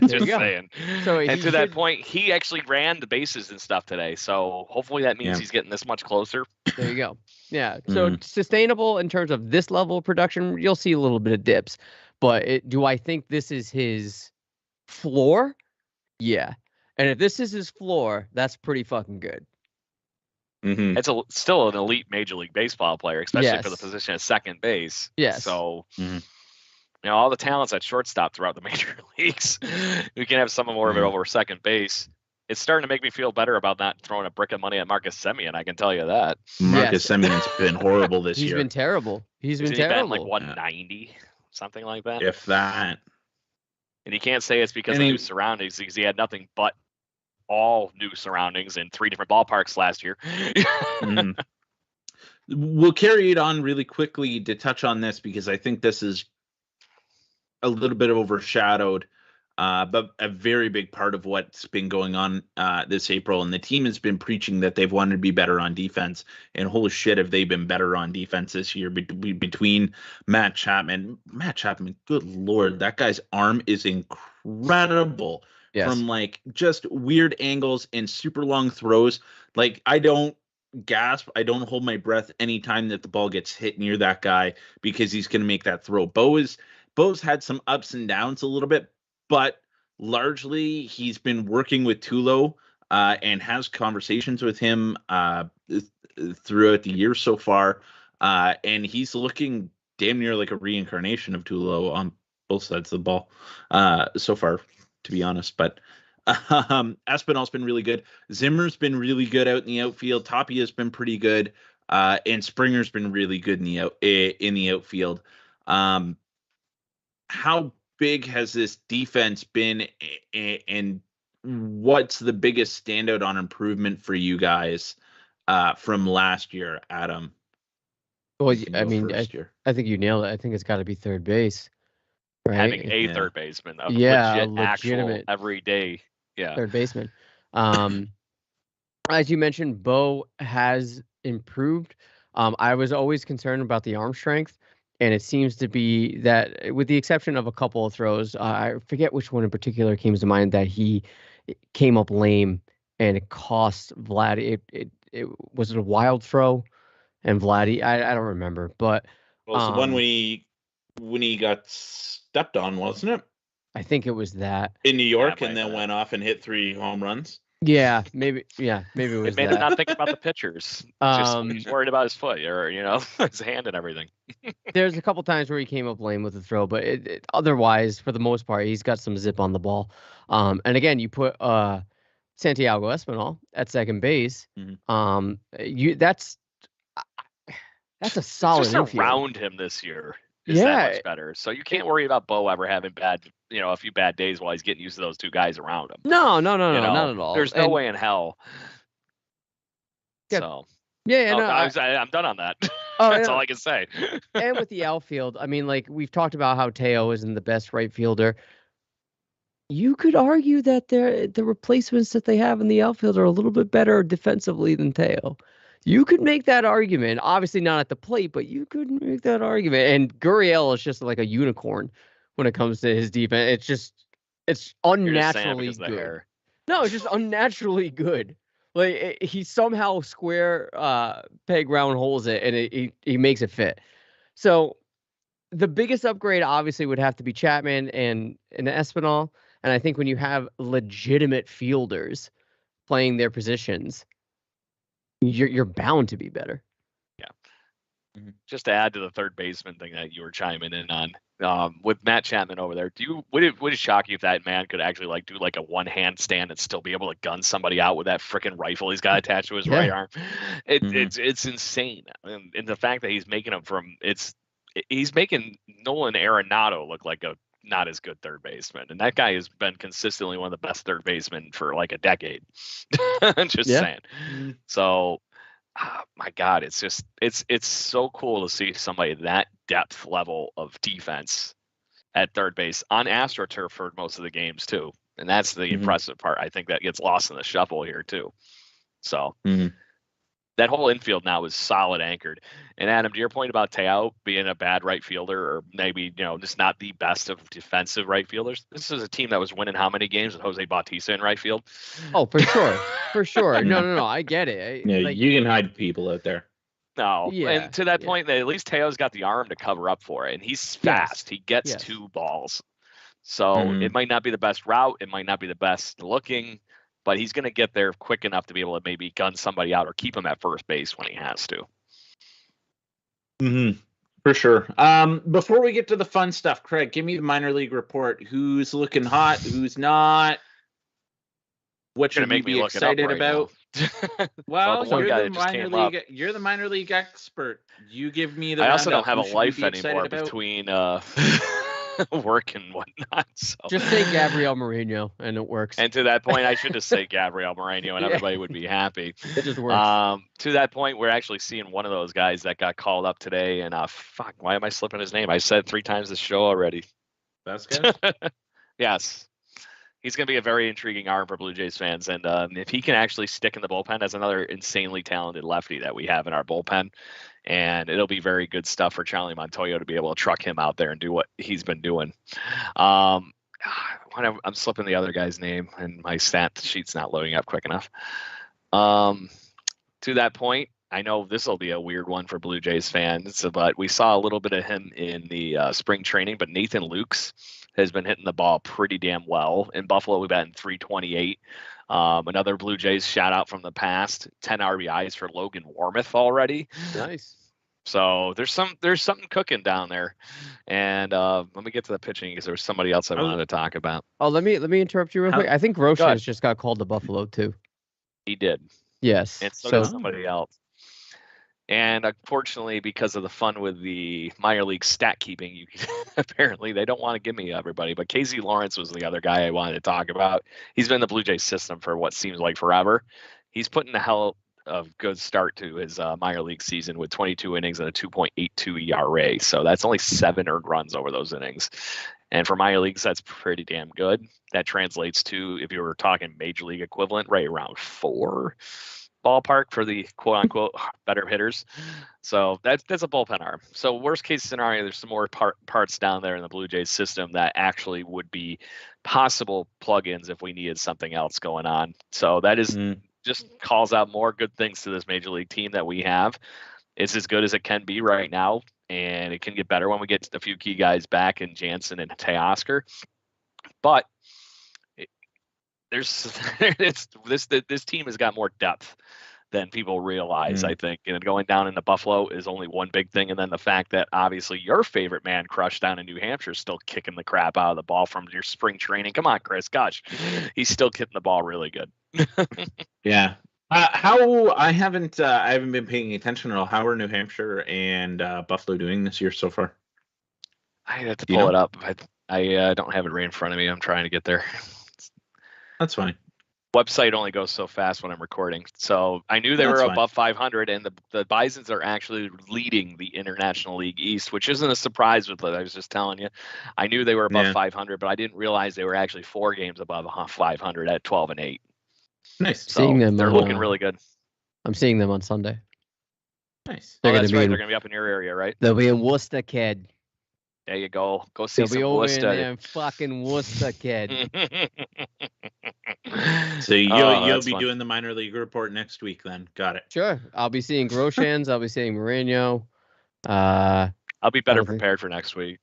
Just saying. So to that point, he actually ran the bases and stuff today. So hopefully that means he's getting this much closer. There you go. Yeah. So sustainable in terms of this level of production. You'll see a little bit of dips, but do I think this is his floor? Yeah. And if this is his floor, that's pretty fucking good. Mm-hmm. It's still an elite Major League Baseball player, especially for the position of second base. Yes. So. Mm-hmm. All the talents at shortstop throughout the major leagues, we can have some more of it over second base. It's starting to make me feel better about not throwing a brick of money at Marcus Semien. I can tell you that. Marcus Semien's been horrible this year. He's been terrible. He's been terrible. Like 190, something like that. If that. And you can't say it's because of new surroundings, because he had nothing but all new surroundings in 3 different ballparks last year. We'll carry it on really quickly to touch on this, because I think this is a little bit overshadowed, but a very big part of what's been going on this April. And the team has been preaching that they've wanted to be better on defense. And holy shit, have they been better on defense this year between Matt Chapman. Matt Chapman, good Lord, that guy's arm is incredible. Yes. From like just weird angles and super long throws. Like, I don't gasp, I don't hold my breath anytime that the ball gets hit near that guy, because he's going to make that throw. Bo's had some ups and downs a little bit, but largely he's been working with Tulo and has conversations with him throughout the year so far. And he's looking damn near like a reincarnation of Tulo on both sides of the ball so far, to be honest. But Espinal's been really good. Zimmer's been really good out in the outfield. Tapia's been pretty good. And Springer's been really good in the outfield. How big has this defense been, and what's the biggest standout on improvement for you guys from last year, Adam? Well, I mean, I think you nailed it. I think it's got to be third base, right? Having a third baseman, legitimate, actual, everyday, third baseman. As you mentioned, Bo has improved. I was always concerned about the arm strength, and it seems to be that, with the exception of a couple of throws, I forget which one in particular came to mind, that he came up lame and it cost Vlad. It was a wild throw, and Vladdy, I don't remember, but it was the one when he got stepped on, wasn't it? I think it was that in New York, and then went off and hit 3 home runs. Yeah, maybe it was. It made him not think about the pitchers. He's worried about his foot, or his hand and everything. There's a couple times where he came up lame with the throw, but otherwise, for the most part, he's got some zip on the ball. And again, you put Santiago Espinal at second base. Mm-hmm. That's a solid just infield. Around him this year is that much better. So you can't worry about Bo ever having a few bad days while he's getting used to those 2 guys around him. No, not at all. There's no way in hell. So I'm done on that. That's all I can say. And with the outfield, I mean, like, we've talked about how Teo isn't the best right fielder. You could argue that the replacements that they have in the outfield are a little bit better defensively than Teo. You could make that argument, obviously not at the plate, but you could make that argument. And Gurriel is just like a unicorn when it comes to his defense. It's unnaturally good. No, it's just unnaturally good. Like, he somehow square peg round holes it, and he makes it fit. So the biggest upgrade obviously would have to be Chapman and Espinal. And I think when you have legitimate fielders playing their positions, you're bound to be better. Yeah. Mm-hmm. Just to add to the third baseman thing that you were chiming in on, with Matt Chapman over there, would it shock you if that man could actually do a one-hand stand and still be able to gun somebody out with that freaking rifle he's got attached to his right arm? It's insane. And the fact that he's making he's making Nolan Arenado look like a not as good third baseman, and that guy has been consistently one of the best third basemen for a decade. Just saying. So, my God, it's so cool to see somebody that depth level of defense at third base on AstroTurf for most of the games too, and that's the impressive part. I think that gets lost in the shuffle here too. So. That whole infield now is solid anchored. And Adam, to your point about Teo being a bad right fielder, or maybe, just not the best of defensive right fielders, this is a team that was winning how many games with Jose Bautista in right field? Oh, for sure. For sure. No, I get it. You can hide people out there. No. Yeah, and to that point, at least Teo's got the arm to cover up for it. And he's fast. He gets 2 balls. So it might not be the best route. It might not be the best looking. But he's going to get there quick enough to be able to maybe gun somebody out or keep him at first base when he has to. For sure. Before we get to the fun stuff, Craig, give me the minor league report. Who's looking hot? Who's not? What should we be excited about? Well, you're the minor league expert. You give me the. I also don't have a life anymore between work and whatnot. So just say Gabriel Moreno and it works. And to that point, I should just say Gabriel Moreno and everybody would be happy. It just works. To that point, we're actually seeing one of those guys that got called up today, and why am I slipping his name? I said 3 times this show already. That's good. Yes. He's going to be a very intriguing arm for Blue Jays fans. And if he can actually stick in the bullpen, that's another insanely talented lefty that we have in our bullpen. And it'll be very good stuff for Charlie Montoyo to be able to truck him out there and do what he's been doing. I'm slipping the other guy's name, and my stat sheet's not loading up quick enough. To that point, I know this will be a weird one for Blue Jays fans, but we saw a little bit of him in the spring training. But Nathan Lukes has been hitting the ball pretty damn well. In Buffalo, we've been 328. Another Blue Jays shout out from the past, 10 RBIs for Logan Warmoth already. Nice. So there's something cooking down there. And let me get to the pitching because there was somebody else I wanted to talk about. Oh, let me interrupt you real quick. I think Groshans just got called to Buffalo too. He did. Yes. And so did somebody else. And unfortunately, because of the fun with the minor league stat keeping, apparently they don't want to give me everybody. But KZ Lawrence was the other guy I wanted to talk about. He's been in the Blue Jays system for what seems like forever. He's putting a hell of good start to his minor league season with 22 innings and a 2.82 ERA. So that's only 7 earned runs over those innings. And for minor leagues, that's pretty damn good. That translates to, if you were talking major league equivalent, right around 4 ballpark for the quote unquote better hitters. So that's a bullpen arm. So worst case scenario, there's some more parts down there in the Blue Jays system that actually would be possible plugins if we needed something else going on. So that is just calls out more good things to this major league team that we have. It's as good as it can be right now, and it can get better when we get a few key guys back in Jansen and Teoscar. But this team has got more depth than people realize, I think. And going down into Buffalo is only one big thing. And then the fact that obviously your favorite man crush down in New Hampshire is still kicking the crap out of the ball from your spring training. Come on, Chris. Gosh, he's still hitting the ball really good. Yeah. How I haven't been paying attention at all. How are New Hampshire and Buffalo doing this year so far? I have to pull it up. I don't have it right in front of me. I'm trying to get there. That's fine. Website only goes so fast when I'm recording. So I knew they were above 500, and the Bisons are actually leading the International League East, which isn't a surprise with it. I was just telling you. I knew they were above 500, but I didn't realize they were actually 4 games above 500 at 12-8. Nice. So seeing them, they're looking really good. I'm seeing them on Sunday. Nice. That's right. They're going to be up in your area, right? They'll be in Worcester, kid. There you go. Go see some Worcester. They'll be over in there, fucking Worcester, kid. So you'll be doing the minor league report next week then. Got it. Sure. I'll be seeing Groshans. I'll be seeing Moreno. I'll be better prepared for next week.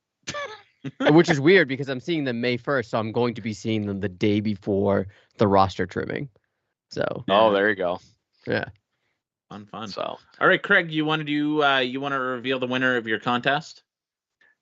Which is weird because I'm seeing them May 1st, so I'm going to be seeing them the day before the roster trimming. So. Oh, there you go. Yeah. Fun. So. All right, Craig, you want to reveal the winner of your contest?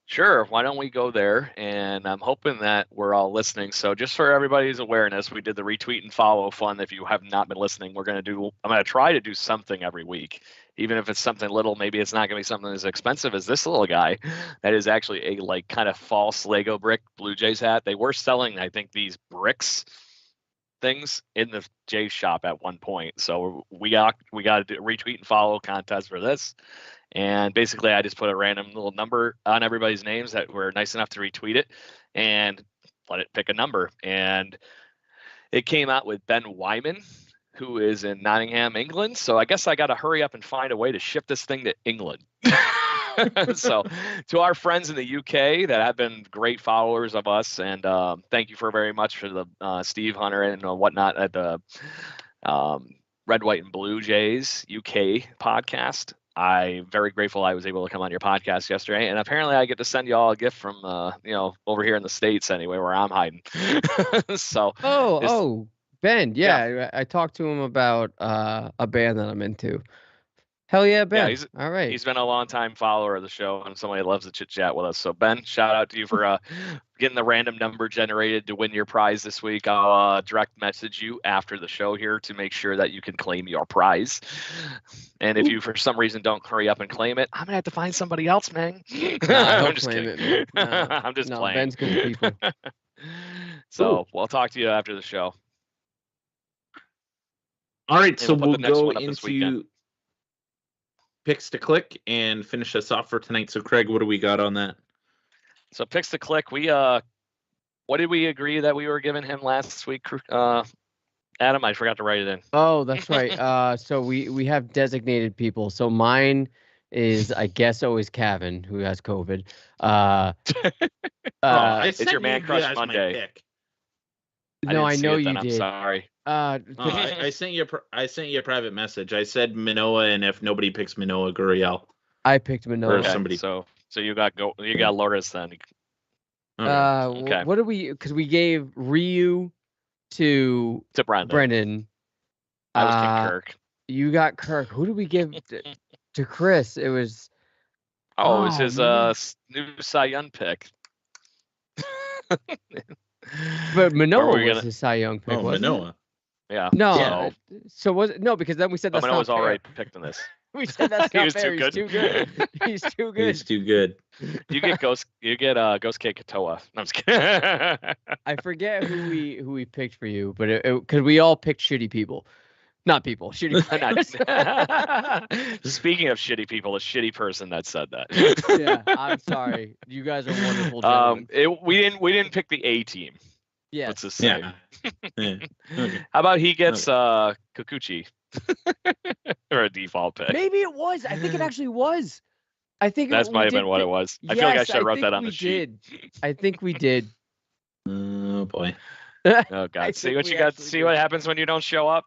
Sure. Why don't we go there? And I'm hoping that we're all listening. So just for everybody's awareness, we did the retweet and follow fun. If you have not been listening, I'm going to try to do something every week, even if it's something little. Maybe it's not going to be something as expensive as this little guy. That is actually a kind of false Lego brick Blue Jays hat. They were selling, I think, these bricks things in the Jays shop at one point. So we got to do a retweet and follow contest for this. And basically, I just put a random little number on everybody's names that were nice enough to retweet it and let it pick a number. And it came out with Ben Wyman, who is in Nottingham, England. So I guess I got to hurry up and find a way to ship this thing to England. So to our friends in the UK that have been great followers of us, and thank you very much for the Steve Hunter and whatnot at the Red, White, and Blue Jays UK podcast. I'm very grateful I was able to come on your podcast yesterday, and apparently I get to send you all a gift from, over here in the States anyway, where I'm hiding. So. Ben, yeah. I talked to him about a band that I'm into. Hell yeah, Ben. Yeah, all right. He's been a long-time follower of the show and somebody that loves to chit-chat with us. So, Ben, shout out to you for getting the random number generated to win your prize this week. I'll direct message you after the show here to make sure that you can claim your prize. And if you, for some reason, don't hurry up and claim it, I'm going to have to find somebody else, man. I'm just kidding. It, I'm just playing. Ben's good people. So, we'll talk to you after the show. All right, so we'll go into picks to click and finish us off for tonight. So, Craig, what do we got on that? So, picks to click. We what did we agree that we were giving him last week? Adam, I forgot to write it in. Oh, that's right. So we have designated people. So mine is, I guess, always Kevin, who has COVID. It's your man crush Monday. No, I know you did. I'm sorry. I sent you a private message. I said Manoah, and if nobody picks Manoah, Gurriel. I picked Manoah. Okay, somebody. So you got Lourdes then. Okay. What did we? Because we gave Ryu to Brendan. I was King Kirk. You got Kirk. Who did we give to Chris? It was Oh, it was his new Cy Young pick. But Manoah was his Cy Young pick, wasn't Manoah. it? Yeah. No. So was it? No, because then we said that's Manoah's not fair. already picked in this. We said that's not fair. He's too good. He's too good. He's too good. You get Ghost K Katoa. No, I'm just kidding. I forget who we picked for you, but because we all picked shitty people. Not people, shitty players. Speaking of shitty people, a shitty person that said that. Yeah, I'm sorry. You guys are wonderful gentlemen. We didn't pick the A team. Yeah. Let's just say. Yeah. Okay. How about he gets Kikuchi or a default pick? Maybe it was. I think it actually was. I think that might have been what it was. I feel like I should have wrote that on the sheet. I think we did. Oh boy. Oh God. See what you got. See what happens when you don't show up.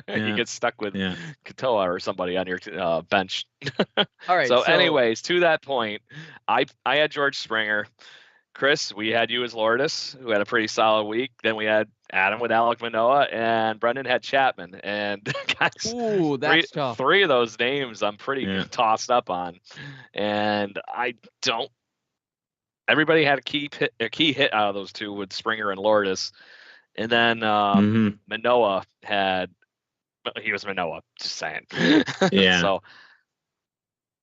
You get stuck with Katoa or somebody on your bench. All right. So anyways, to that point, I had George Springer. Chris, we had you as Lourdes, who had a pretty solid week. Then we had Adam with Alec Manoah, and Brendan had Chapman. And guys, ooh, that's tough. Three of those names I'm pretty tossed up on, and I don't. Everybody had a key hit out of those two with Springer and Lourdes, and then Manoah had. He was Manoah, just saying. Yeah. So.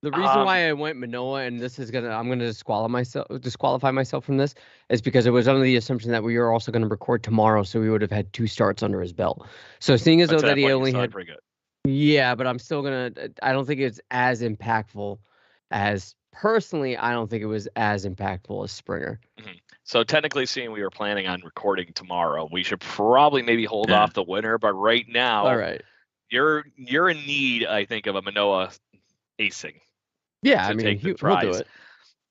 The reason why I went Manoah, and I'm gonna disqualify myself from this, is because it was under the assumption that we were also going to record tomorrow, so we would have had 2 starts under his belt. So seeing as though that he only had, pretty good. Yeah, but I'm still I don't think it's as impactful as personally. I don't think it was as impactful as Springer. Mm-hmm. So technically, seeing we were planning on recording tomorrow, we should probably maybe hold off the winner. But right now, all right, you're in need, I think, of a Manoah acing. Yeah, I mean, he'll do it.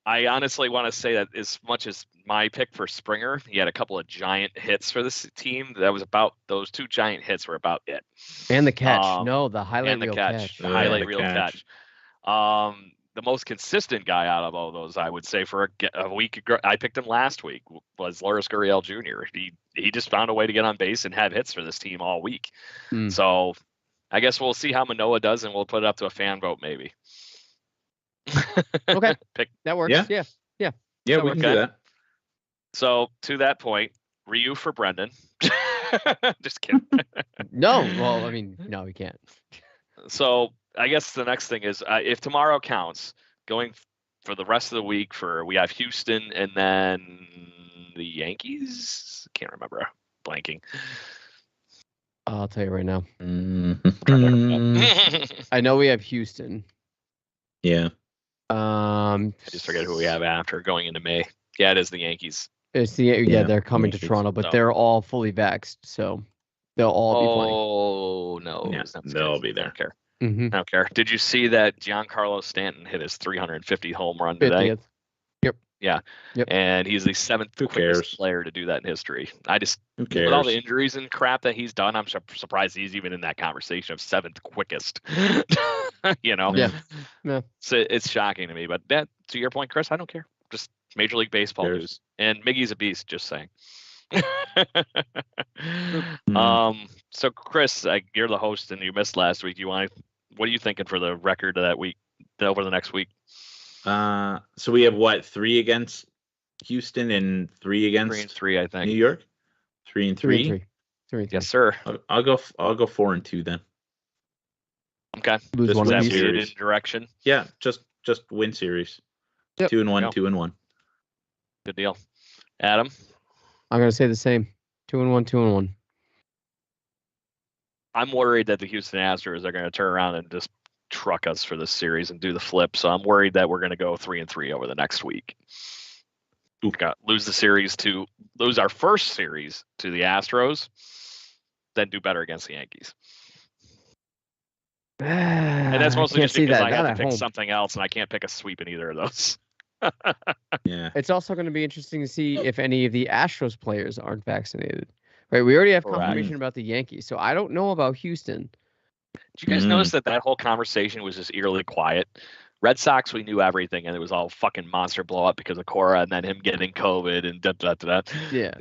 I honestly want to say that as much as my pick for Springer, he had a couple of giant hits for this team. That was about those 2 giant hits were about it. And the catch. The highlight reel catch. The highlight reel catch. The most consistent guy out of all those, I would say, for a week, I picked him last week, was Lourdes Gurriel Jr. He just found a way to get on base and have hits for this team all week. So I guess we'll see how Manoah does, and we'll put it up to a fan vote maybe. Okay, that works. Yeah, we can do that. So to that point, Ryu for Brendan. Just kidding. No, well, I mean, no, we can't. So I guess the next thing is, if tomorrow counts, going for the rest of the week, we have Houston and then the Yankees. Can't remember. Blanking. I'll tell you right now. I know we have Houston. Yeah. I just forget who we have after going into May. Yeah, it is the Yankees. It's they're coming to Toronto, but they're all fully vaxxed, so they'll all be playing. Oh no, they'll be there. I don't care. Mm-hmm. I don't care. Did you see that Giancarlo Stanton hit his 350 home run today? 50th. Yep. Yeah. Yep. And he's the 7th quickest player to do that in history. Who cares? With all the injuries and crap that he's done, I'm surprised he's even in that conversation of 7th quickest. Yeah. So it's shocking to me. But that, to your point, Chris, I don't care. Just Major League Baseball news. And Miggy's a beast, just saying. So Chris, you're the host and you missed last week. What are you thinking for the record of that week, over the next week? So we have 3 against Houston and 3 against 3 and 3, I think. New York. 3 and 3. 3 and 3. Yes, sir. I'll go 4 and 2 then. Okay. Lose one that series. In direction. Yeah, just win series. Yep. 2 and 1, 2 and 1. Good deal. Adam? I'm gonna say the same. 2 and 1, 2 and 1. I'm worried that the Houston Astros are going to turn around and just truck us for this series and do the flip. So I'm worried that we're going to go 3 and 3 over the next week. Lose our first series to the Astros, then do better against the Yankees. And that's mostly just because I have to pick something else, and I can't pick a sweep in either of those. Yeah. It's also going to be interesting to see if any of the Astros players aren't vaccinated. Right, we already have confirmation about the Yankees, so I don't know about Houston. Did you guys notice that whole conversation was just eerily quiet? Red Sox, we knew everything, and it was all fucking monster blow up because of Cora and then him getting COVID and da. Yeah.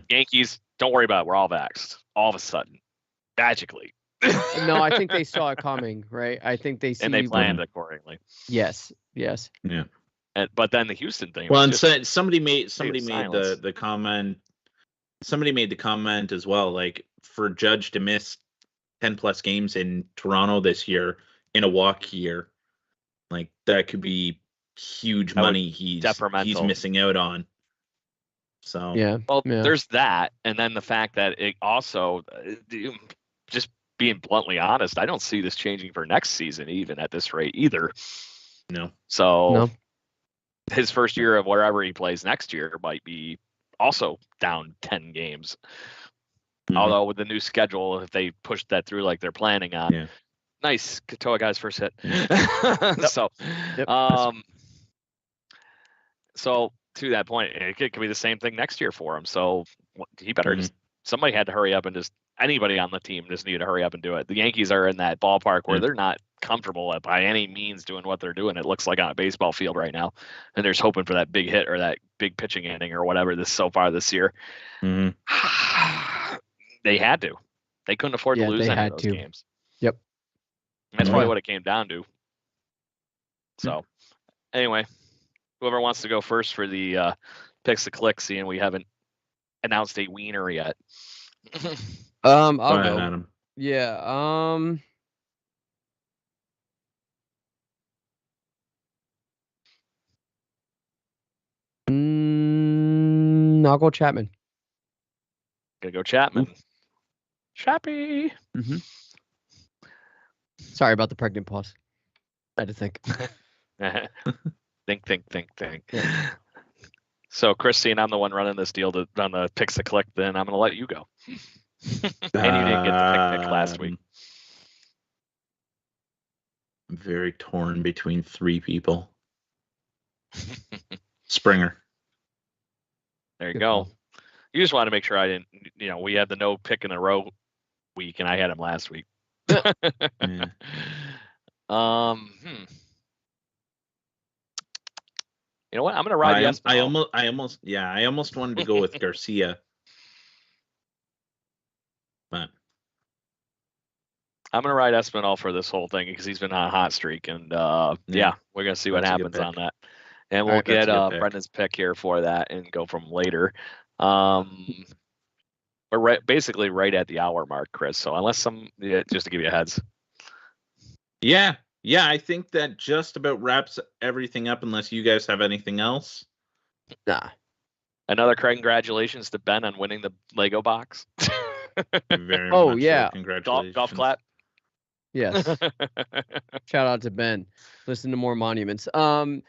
Yankees, don't worry about it. We're all vaxxed. All of a sudden, magically. No, I think they saw it coming, right? I think they see. And they planned accordingly. Yes. Yeah. But then the Houston thing. Well, and somebody made the comment. Somebody made the comment as well, like for Judge to miss 10+ games in Toronto this year in a walk year, like that could be huge money he's missing out on. So there's that, and then the fact that it also, just being bluntly honest, I don't see this changing for next season even at this rate either. No. So his first year of wherever he plays next year might be also down 10 games. Mm-hmm. Although with the new schedule, if they push that through like they're planning on, nice Katoa guy's first hit. So to that point, it could be the same thing next year for him. So he better just, somebody had to hurry up and just, anybody on the team just needed to hurry up and do it. The Yankees are in that ballpark where they're not comfortable by any means doing what they're doing. It looks like on a baseball field right now, and they're just hoping for that big hit or that big pitching inning or whatever so far this year. Mm-hmm. They had to. They couldn't afford to lose any of those games. Yep. That's probably what it came down to. So anyway, whoever wants to go first for the picks the click, seeing we haven't announced a wiener yet. I'll go. Adam. Yeah. I'll go Chapman. Gonna go Chapman. Chappy. Mm-hmm. Sorry about the pregnant pause. I had to think. think. Yeah. So, Christine, I'm the one running this deal on the picks the click. Then I'm gonna let you go. And you didn't get the pick last week. I'm very torn between 3 people. Springer. There you go. You just want to make sure I didn't. We had the no pick in a row week, and I had him last week. Yeah. You know what? I'm gonna ride Espinal. I almost wanted to go with Garcia. But I'm gonna ride Espinal for this whole thing because he's been on a hot streak, and we're gonna see what happens on that. And we'll get Brendan's pick here for that and go from later. We're basically right at the hour mark, Chris. So unless just to give you a heads. Yeah, I think that just about wraps everything up unless you guys have anything else. Nah. Another congratulations to Ben on winning the Lego box. Very much so. Congratulations. Golf clap. Yes. Shout out to Ben. Listen to more monuments. Go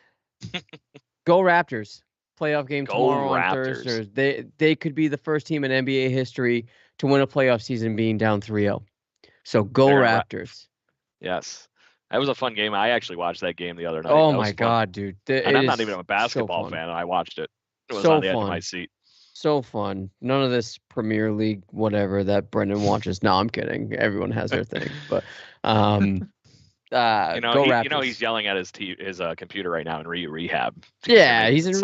Raptors. Playoff game tomorrow on Thursday. They could be the first team in NBA history to win a playoff season being down 3-0. So go Raptors. Yes. That was a fun game. I actually watched that game the other night. Oh my God, dude. And I'm not even a basketball fan, and I watched it. It was on the edge of my seat. So fun. None of this Premier League whatever that Brendan watches. No, I'm kidding. Everyone has their thing. But go Raptors. He's yelling at his computer right now in rehab. Yeah, he's in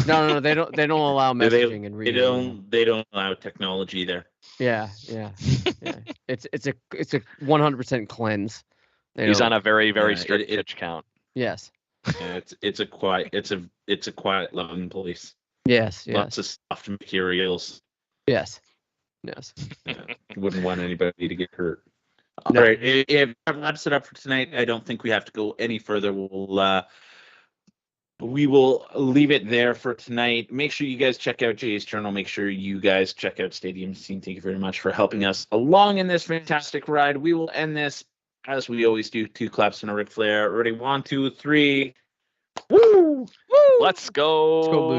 No, they don't allow messaging and reading. They don't allow technology there. Yeah. It's a 100% cleanse. He's on a very, very strict pitch count. Yes. Yeah, it's a quiet loving police. Yes. Lots of soft materials. Yes. Wouldn't want anybody to get hurt. No. All right, if that wraps it up for tonight, I don't think we have to go any further. We will leave it there for tonight. Make sure you guys check out Jay's Journal. Make sure you guys check out Stadium Scene. Thank you very much for helping us along in this fantastic ride. We will end this as we always do. 2 claps and a Ric Flair. Ready? 1, 2, 3. Woo! Let's go.